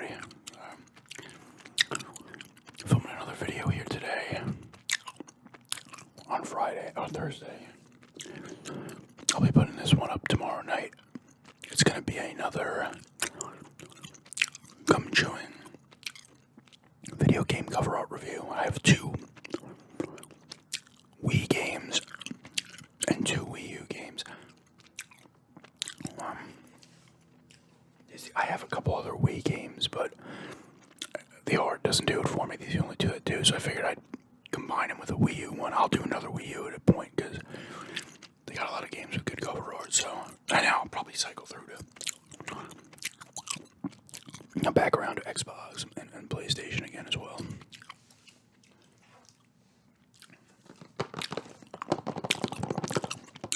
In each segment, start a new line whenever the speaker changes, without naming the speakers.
everybody. Filming another video here today on Thursday. I'll be putting this one up tomorrow night. It's gonna be another gum chewing video game cover art review. I have two Wii games and two Wii U games. I have a couple other Wii games, but the art doesn't do it for me. These are the only two that do, so I figured I'd combine them with a Wii U one. I'll do another Wii U at a point, because they got a lot of games with good cover art, so I know I'll probably cycle through to back around to Xbox and PlayStation again as well.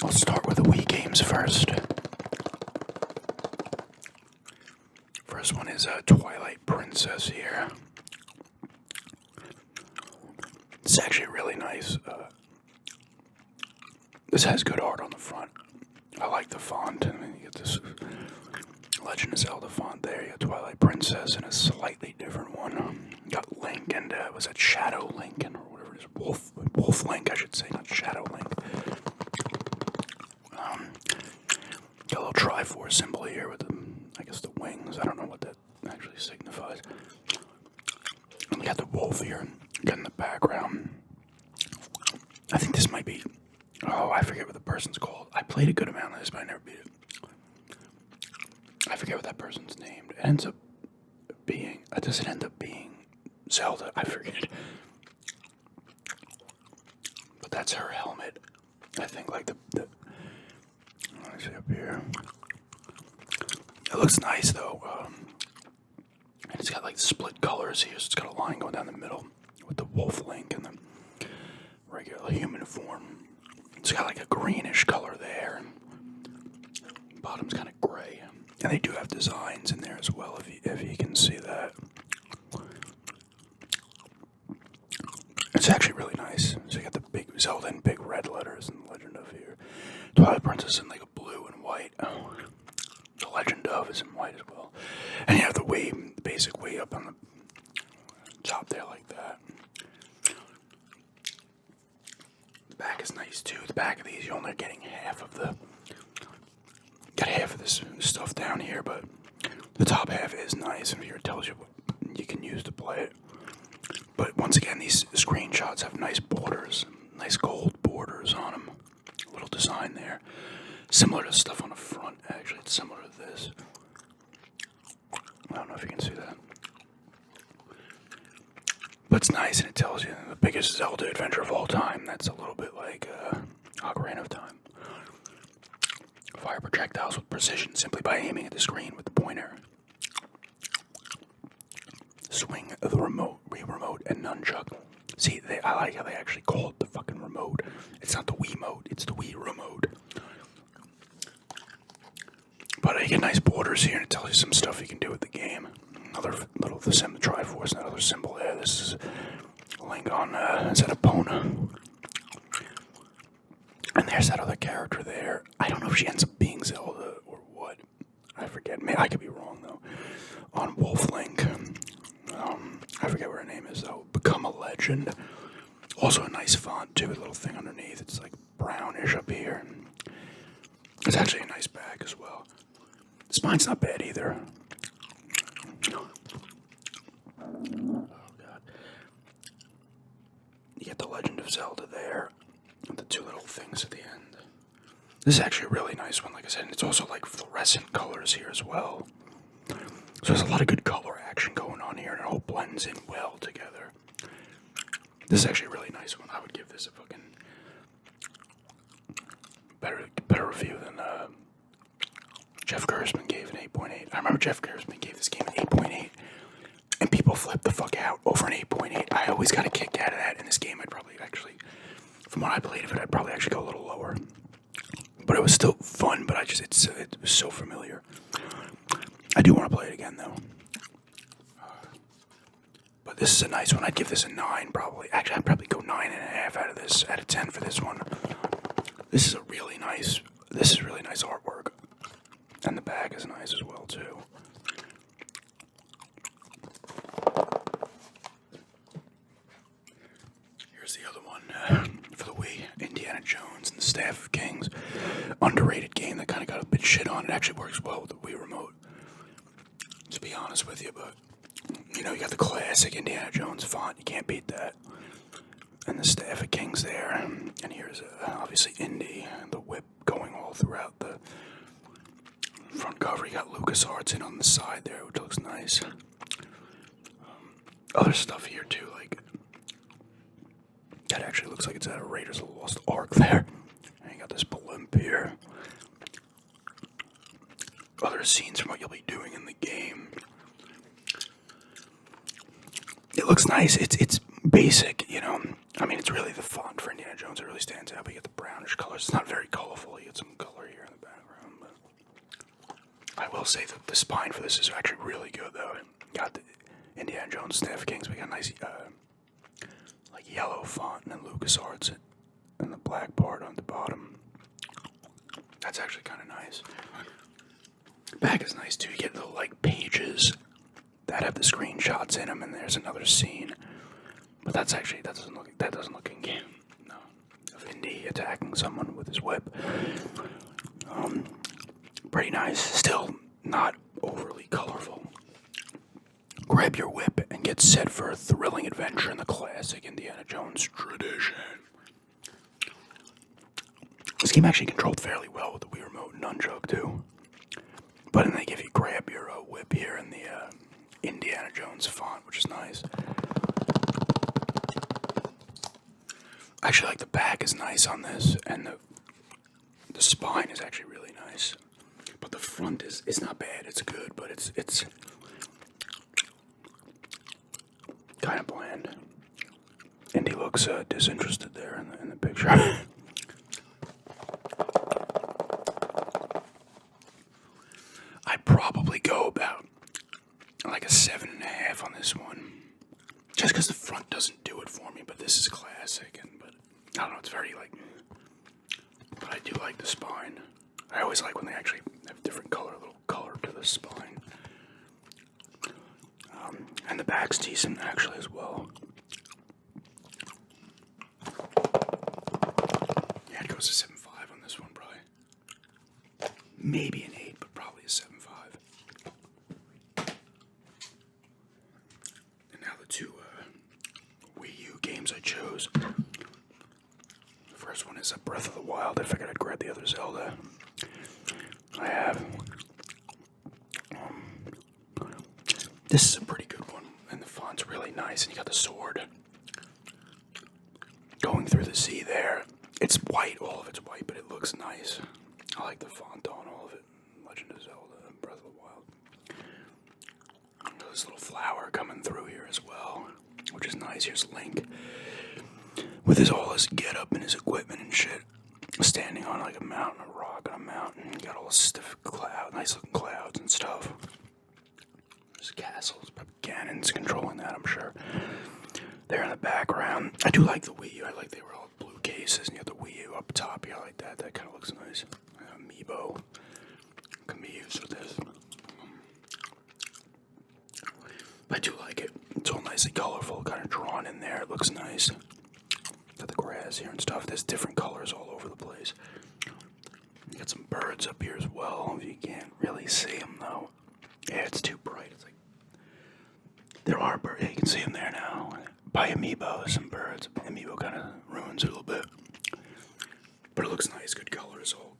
I'll start with the Wii games first. First one is Twilight Princess here. It's actually really nice. This has good art on the front. I like the font. I mean, you get this Legend of Zelda font there. You got Twilight Princess and a slightly different one. You got Link and was that Shadow Link or whatever it is? Wolf Link, I should say, not Shadow Link. Got a little Triforce symbol here with I guess the wings. I don't know what that actually signifies. And we got the wolf here, in the background. I think this might be. Oh, I forget what the person's called. I played a good amount of this, but I never beat it. I forget what that person's named. It ends up being. Does it end up being Zelda? I forget. But that's her helmet. I think like the let me see up here. It looks nice though. And it's got like split colors here, so it's got a line going down the middle with the wolf link and the regular human form. It's got like a greenish color there, and bottom's kind of gray. And they do have designs in there as well, if you can see that. It's actually really nice. So you got the big Zelda in big red letters and the Legend of here. Twilight Princess in like a blue and white. Oh, the Legend of is in white as well. And you have the Wii, the basic Wii up on the top there like that. The back is nice too. The back of these, you're only getting half of this stuff down here, but the top half is nice, and here it tells you what you can use to play it. But once again, these screenshots have nice borders, nice gold borders on them. A little design there. Similar to stuff on the front, actually. It's similar to this. I don't know if you can see that. But it's nice, and it tells you the biggest Zelda adventure of all time. That's a little bit like Ocarina of Time. Fire projectiles with precision simply by aiming at the screen with the pointer. Swing the remote, Wii remote, and nunchuck. See, I like how they actually call it the fucking remote. It's not the Wii mode, it's the Wii remote. But you get nice borders here, and it tells you some stuff you can do with the game. Another little the Triforce, another symbol there. This is Link on, is that Epona? And there's that other character there. I don't know if she ends up being Zelda or what. I forget. I could be wrong, though. On Wolf Link. I forget what her name is, though. Become a Legend. Also a nice font, too. A little thing underneath. It's like brownish up here. It's actually a nice bag as well. The spine's not bad either. Oh, God. You get the Legend of Zelda there. The two little things at the end. This is actually a really nice one, like I said, and it's also like fluorescent colors here as well. So there's a lot of good color action going on here, and it all blends in well together. This is actually a really nice one. I would give this a fucking better review than Jeff Gersman gave an 8.8. I remember Jeff Gersman gave this game an 8.8, and people flipped the fuck out over an 8.8. I always got a kick out of that. In this game, I'd probably actually, from what I played of it, I'd probably actually go a little lower. But it was still fun, but it was so familiar. I do want to play it again, though. But this is a nice one. I'd give this a 9, probably. Actually, I'd probably go 9.5 out of 10 for this one. This is really nice artwork. And the bag is nice as well, too. Jones and the Staff of Kings. Underrated game that kind of got a bit shit on. It actually works well with the Wii remote, to be honest with you, but you know, you got the classic Indiana Jones font. You can't beat that. And the Staff of Kings there. And here's obviously Indy, the whip going all throughout the front cover. You got LucasArts in on the side there, which looks nice. Other stuff here too, like that actually looks like it's at a Raiders of the Lost Ark there. And you got this blimp here. Other scenes from what you'll be doing in the game. It looks nice. It's basic, you know. I mean, it's really the font for Indiana Jones. It really stands out. But you get the brownish colors. It's not very colorful. You get some color here in the background. But I will say that the spine for this is actually really good, though. You got the Indiana Jones Staff of Kings. We got a nice, like yellow font, and then LucasArts and the black part on the bottom. That's actually kind of nice. Back is nice too. You get little like pages that have the screenshots in them, and there's another scene. But that doesn't look in game. No, of Indy attacking someone with his whip. Pretty nice. Still not overly colorful. Grab your whip and get set for a thrilling adventure in the classic Indiana Jones tradition. This game actually controlled fairly well with the Wii Remote and Nunchuk too. But then they give you grab your whip here in the Indiana Jones font, which is nice. I actually like the back is nice on this, and the spine is actually really nice. But the front is not bad. It's good, but it's kind of bland. Indy looks disinterested there in the picture. I'd probably go about like a 7.5 on this one, just because the front doesn't do it for me. But this is classic, but I don't know. It's very like, but I do like the spine. I always like when they actually have different little color to the spine. And the back's decent actually as well. Yeah, it goes to 7.5 on this one, probably. Maybe an 8, but probably a 7.5. And now the two Wii U games I chose. The first one is Breath of the Wild. I figured I'd grab the other Zelda. I have. This is a pretty good one, and the font's really nice, and you got the sword going through the sea there. It's white, all of it's white, but it looks nice. I like the font on all of it. Legend of Zelda and Breath of the Wild. This little flower coming through here as well, which is nice. Here's Link with all his get-up and his equipment and shit, standing on like a mountain, a rock on a mountain. You got all this stiff cloud, nice looking clouds and stuff. There's castles, probably Ganon's controlling that, I'm sure. There in the background. I do like the Wii U. I like they were all blue cases, and you got the Wii U up top. Yeah, I like that. That kind of looks nice. Amiibo can be used with this. I do like it. It's all nicely colorful, kind of drawn in there. It looks nice. Got the grass here and stuff. There's different colors all over the place. You got some birds up here as well. You can't really see them though. Yeah, it's too bright. It's like there are birds. Yeah, you can see them there now. By Amiibo, some birds. Amiibo kind of ruins it a little bit, but it looks nice. Good colors, all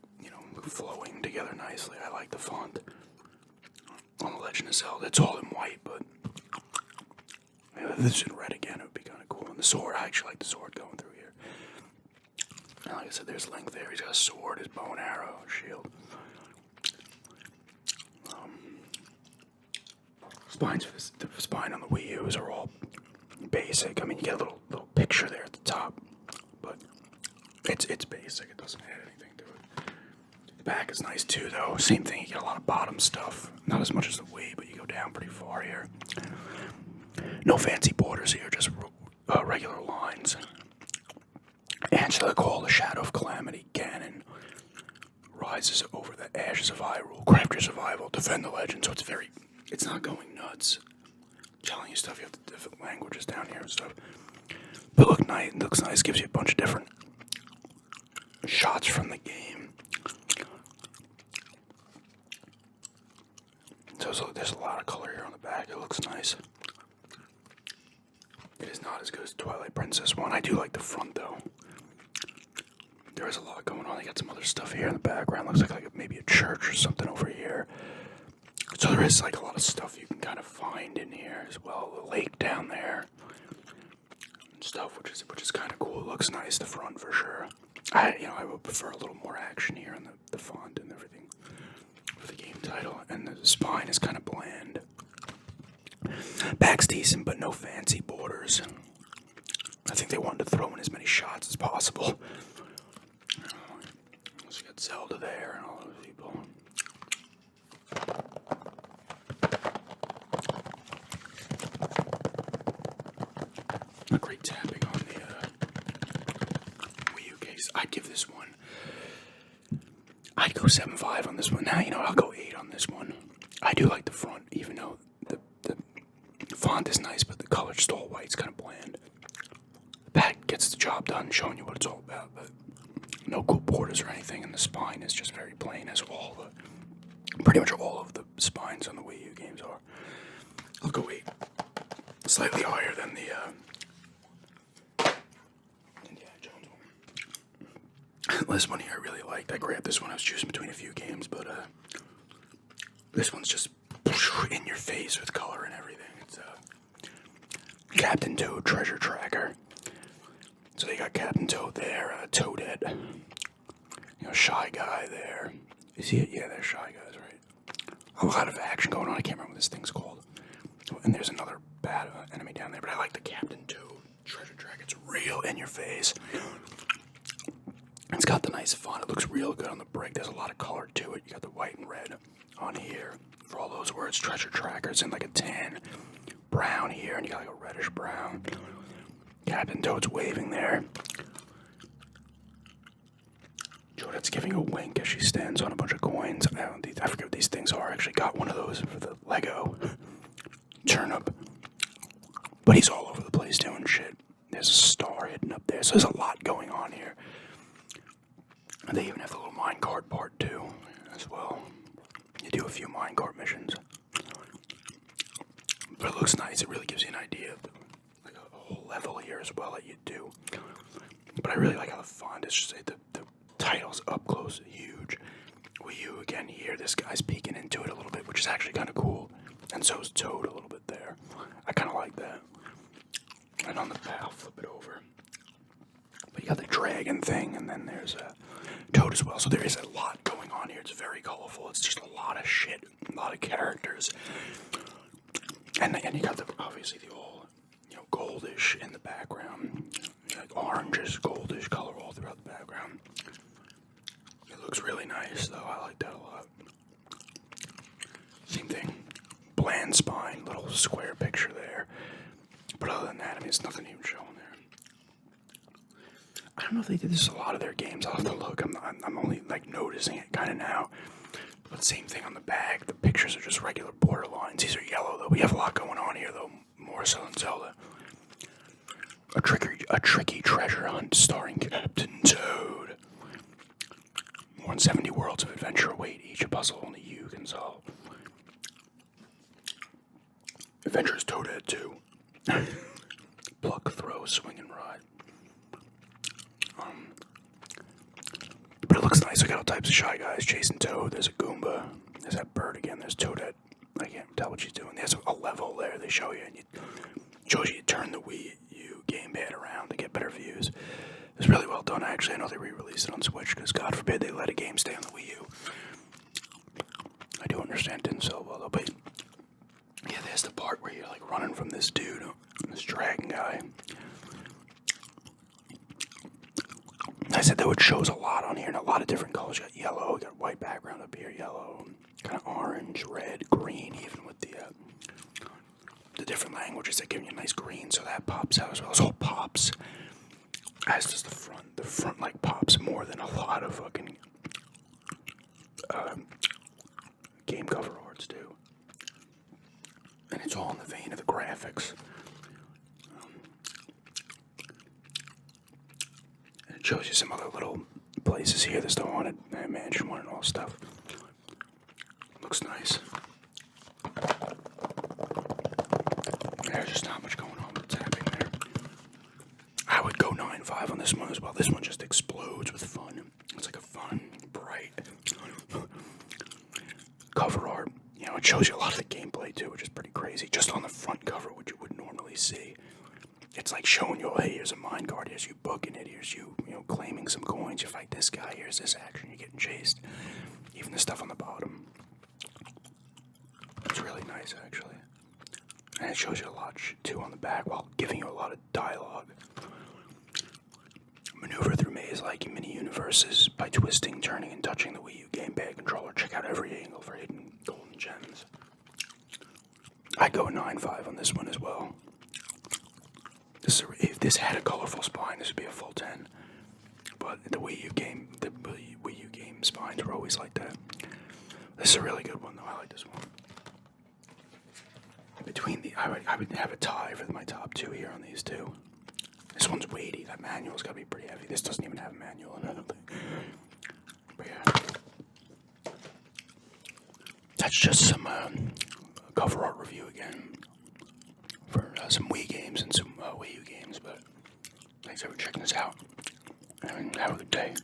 flowing together nicely. I like the font on the Legend of Zelda. It's all in white, but if this in red again, it would be kind of cool. And the sword, I actually like the sword going through here. And like I said, there's Link there. He's got a sword, his bow and arrow, shield. Spines for this, the spine on the Wii U's are all basic. I mean, you get a little picture there at the top, but it's basic. It doesn't add anything to it. The back is nice too, though. Same thing. You get a lot of bottom stuff. Not as much as the Wii, but you go down pretty far here. No fancy borders here, just regular lines. Answer the call, the Shadow of Calamity. Ganon rises over the ashes of Hyrule. Craft your survival. Defend the legend. So it's not going nuts. Telling you stuff. You have the different languages down here and stuff. But it looks nice. Gives you a bunch of different shots from the game. So there's a lot of color here on the back. It looks nice. It is not as good as Twilight Princess one. I do like the front though. There is a lot going on. They got some other stuff here in the background. Looks like maybe a church or something over here. So there is like a lot of stuff you can kind of find in here as well. The lake down there. Stuff which is kind of cool. It looks nice, the front for sure. I would prefer a little more action here on the font and everything for the game title, and the spine is kind of bland. Back's decent, but no fancy borders. I think they wanted to throw in as many shots as possible. So you got Zelda there and all those people. A great tapping on the Wii U case. I'd give this one. I'd go 7.5 on this one. Now, I'll go 8 on this one. I do like the front, even though the font is nice, but the color just all white. It's kind of bland. The back gets the job done, showing you what it's all about, but no cool borders or anything, and the spine is just very plain, as pretty much all of the spines on the Wii U games are. I'll go 8. Slightly higher than the Indiana Jones one. This one here I really liked. I grabbed this one. I was choosing between a few games, but this one's just in your face with color and everything. It's Captain Toad Treasure Tracker. So they got Captain Toad there, Toadette, Shy Guy there. Is he? Yeah, there's Shy Guys, right? A lot of action going on. I can't remember what this thing's called. And there's another bad enemy down there, but I like the Captain Toad Treasure Tracker. It's real in your face. It's got the nice font. It looks real good on the brick. There's a lot of color to it. You got the white and red on here for all those words. Treasure Trackers in like a tan brown here, and you got like a reddish brown. Captain Toad's waving there. Toadette's giving a wink as she stands on a bunch of coins. I forget what these things are. I actually got one of those for the Lego turnip. But he's all over the place doing shit. There's a star hidden up there. So there's a lot going on here. And they even have the little minecart part too, as well. You do a few minecart missions. But it looks nice. It really gives you an idea of like a whole level here as well that you do. But I really like how the font is just the title's up close, huge. Wii U again here. This guy's peeking into it a little bit, which is actually kind of cool. And so is Toad a little bit there. I kind of like that. And on the back, I'll flip it over. But you got the dragon thing, and then there's Toad as well. So there is a lot going on here. It's very colorful. It's just a lot of shit, a lot of characters. And you got obviously the all, goldish in the background. Like orangish, goldish color all throughout the background. It looks really nice, though. I like that a lot. Same thing. Bland spine, little square picture there. But other than that, it's nothing even showing there. I don't know if they did this a lot of their games. I'll have to look. I'm only noticing it kind of now. But same thing on the back. The pictures are just regular border lines. These are yellow, though. We have a lot going on here, though. More so than Zelda. A tricky treasure hunt starring Captain Toad. More than 70 worlds of adventure await. Each a puzzle only you can solve. Adventures Toadette 2. Pluck, throw, swing, and ride. But it looks nice. I got all types of Shy Guys chasing Toad. There's a Goomba. There's that bird again. There's Toadette. I can't tell what she's doing. There's a level there they show you, and it shows you turn the Wii U gamepad around to get better views. It's really well done, actually. I know they re-released it on Switch, because God forbid they let a game stay on the Wii U. I do understand it didn't sell well, though, but yeah, there's the part where you're running from this dude, this dragon guy. I said though it shows a lot on here, and a lot of different colors. You got yellow, you got white background up here, yellow, kind of orange, red, green, even with the different languages that give you a nice green, so that pops out as well. It all pops. As does the front. The front pops more than a lot of fucking game cover arts do. And it's all in the vein of the graphics. And it shows you some other little places here. There's the Haunted Mansion one and all stuff. Looks nice. There's just not much going on with tapping there. I would go 9.5 on this one as well. This one just explodes with fun. It's like a fun, bright cover art. You know, it shows you a lot of the gameplay too, which is pretty crazy. Just on the front cover, which you wouldn't normally see. It's like showing you, hey, here's a minecart, here's you booking it, here's you claiming some coins, you fight this guy, here's this action, you're getting chased. Even the stuff on the bottom. It's really nice, actually. And it shows you a lot, too, on the back, while giving you a lot of dialogue. Maneuver through maze-like mini-universes by twisting, turning, and touching the Wii U gamepad controller. Check out every angle for hidden golden gems. I'd go 9.5 on this one as well. If this had a colorful spine, this would be a full 10. But the Wii U game spines were always like that. This is a really good one, though. I like this one. I would have a tie for my top two here on these two. This one's weighty. That manual's got to be pretty heavy. This doesn't even have a manual in it, I don't think. But yeah. That's just some cover art review again for some Wii games and some Wii U games. But thanks for checking this out. And have a good day.